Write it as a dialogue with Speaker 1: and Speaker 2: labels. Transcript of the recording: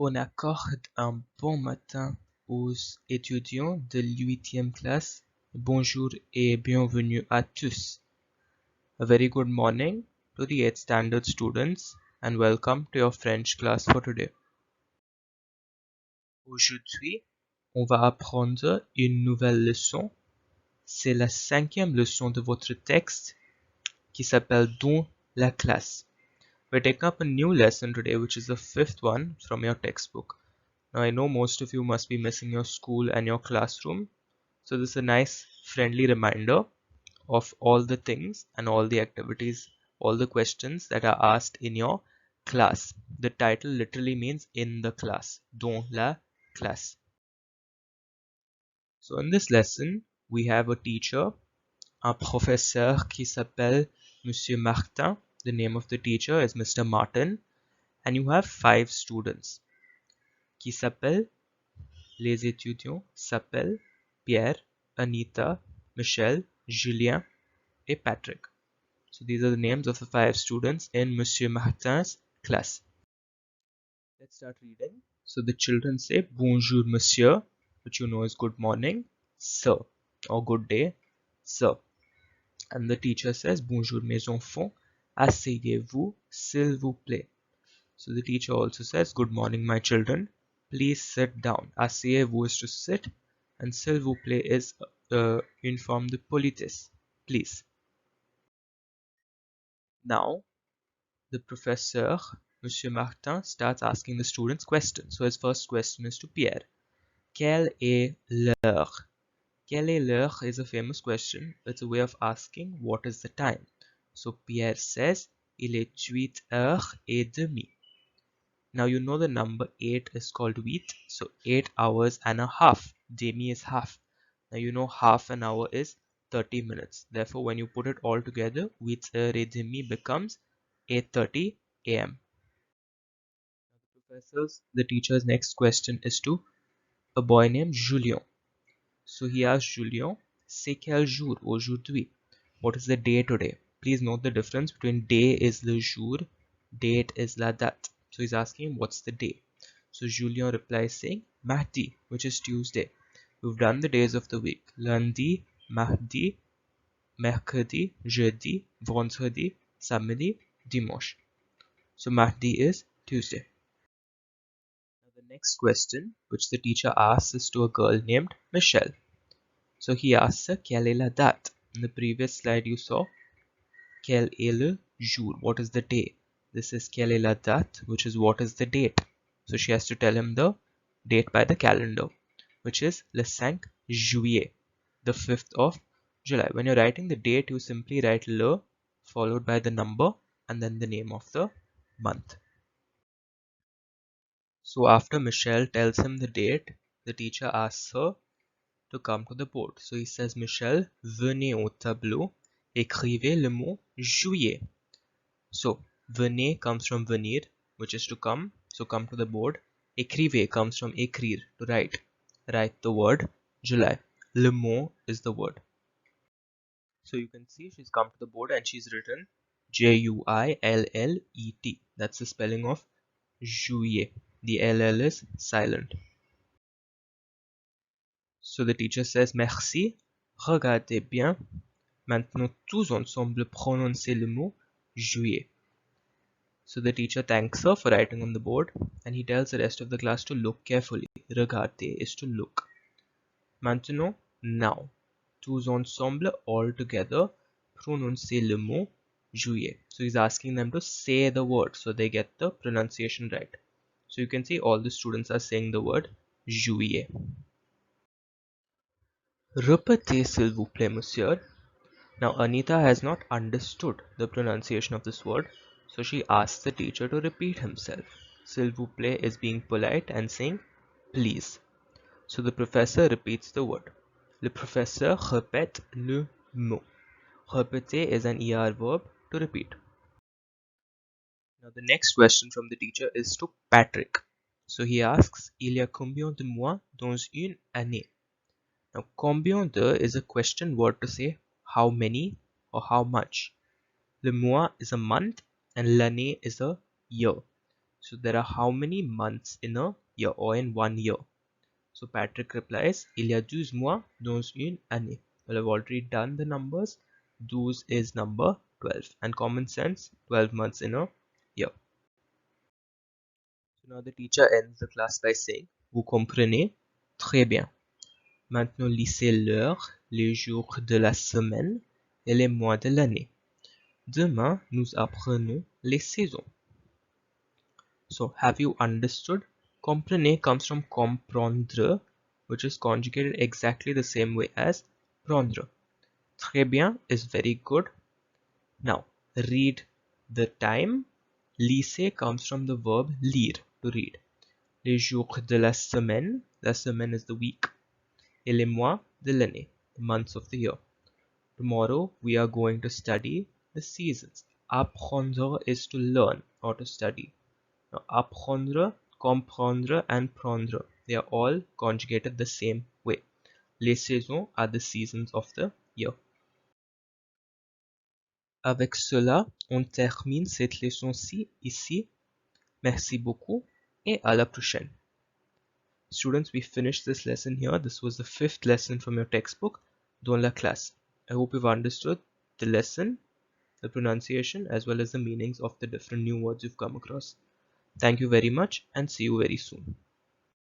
Speaker 1: On accorde un bon matin aux étudiants de l'huitième classe. Bonjour et bienvenue à tous. A very good morning to the 8th standard students and welcome to your French class for today. Aujourd'hui, on va apprendre une nouvelle leçon. C'est la 5e leçon de votre texte qui s'appelle Dans la classe. We're taking up a new lesson today, which is the 5th one from your textbook. Now I know most of you must be missing your school and your classroom, so this is a nice friendly reminder of all the things and all the activities, all the questions that are asked in your class. The title literally means in the class, dans la classe. So in this lesson, we have a teacher, un professeur qui s'appelle Monsieur Martin. The name of the teacher is Mr. Martin, and you have 5 students qui s'appellent. Les étudiants s'appellent Pierre, Anita, Michel, Julien, et Patrick. So these are the names of the 5 students in Monsieur Martin's class. Let's start reading. So the children say bonjour monsieur, which you know is good morning, sir, or good day, sir. And the teacher says bonjour mes enfants, asseyez-vous s'il vous plaît. So the teacher also says good morning my children, please sit down. Asseyez-vous is to sit, and s'il vous plaît is une forme de politesse, please. Now the professor, Monsieur Martin, starts asking the students questions. So his first question is to Pierre. Quelle est l'heure? Quelle est l'heure is a famous question. It's a way of asking what is the time. So Pierre says, il est 8h30. Now you know the number 8 is called 8. So 8 hours and a half. Demi is half. Now you know half an hour is 30 minutes. Therefore when you put it all together, 8h30 becomes 8:30 a.m. The teacher's next question is to a boy named Julien. So he asks Julien, c'est quel jour aujourd'hui? What is the day today? Please note the difference between day is le jour, date is la date. So he's asking him what's the day. So Julien replies saying mardi, which is Tuesday. We've done the days of the week. Lundi, mardi, mercredi, jeudi, vendredi, samedi, dimanche. So mardi is Tuesday. The next question, which the teacher asks, is to a girl named Michelle. So he asks her, quelle est la date? In the previous slide you saw, quel est le jour? What is the day? This is quelle est la date, which is what is the date. So she has to tell him the date by the calendar, which is le 5 juillet, the 5th of July. When you're writing the date, you simply write le followed by the number and then the name of the month. So after Michelle tells him the date, the teacher asks her to come to the board. So he says, Michelle, venez au tableau, écrivez le mot juillet. So venez comes from venir, which is to come. So come to the board. Écrivez comes from écrire, to write. Write the word July. Le mot is the word. So you can see she's come to the board and she's written Juillet. That's the spelling of juillet. The LL is silent. So the teacher says merci, regardez bien. Maintenant tous ensemble prononcez le mot juillet. So the teacher thanks her for writing on the board and he tells the rest of the class to look carefully. Regarder is to look. Maintenant, now. Tous ensemble, all together, prononcez le mot juillet. So he's asking them to say the word so they get the pronunciation right. So you can see all the students are saying the word juillet. Répétez s'il vous plaît, monsieur. Now Anita has not understood the pronunciation of this word, so she asks the teacher to repeat himself. S'il vous plaît is being polite and saying please. So the professor repeats the word. Le professeur répète le mot. Répéter is an ER verb to repeat. Now the next question from the teacher is to Patrick. So he asks, il y a combien de mois dans une année? Now combien de is a question word to say how many or how much. Le mois is a month and l'année is a year. So there are how many months in a year or in 1 year? So Patrick replies, il y a 12 mois dans une année. Well, I've already done the numbers. 12 is number 12. And common sense, 12 months in a year. So now the teacher ends the class by saying, vous comprenez? Très bien. Maintenant lisez l'heure, les jours de la semaine et les mois de l'année. Demain, nous apprenons les saisons. So have you understood? Comprendre comes from comprendre, which is conjugated exactly the same way as prendre. Très bien is very good. Now read the time. Lycée comes from the verb lire, to read. Les jours de la semaine is the week. Et les mois de l'année, the months of the year. Tomorrow we are going to study the seasons. Apprendre is to learn or to study. Now, apprendre, comprendre, and prendre, they are all conjugated the same way. Les saisons are the seasons of the year. Avec cela, on termine cette leçon-ci ici. Merci beaucoup et à la prochaine. Students, we finished this lesson here. This was the 5th lesson from your textbook, dans la classe. I hope you've understood the lesson, the pronunciation, as well as the meanings of the different new words you've come across. Thank you very much and see you very soon.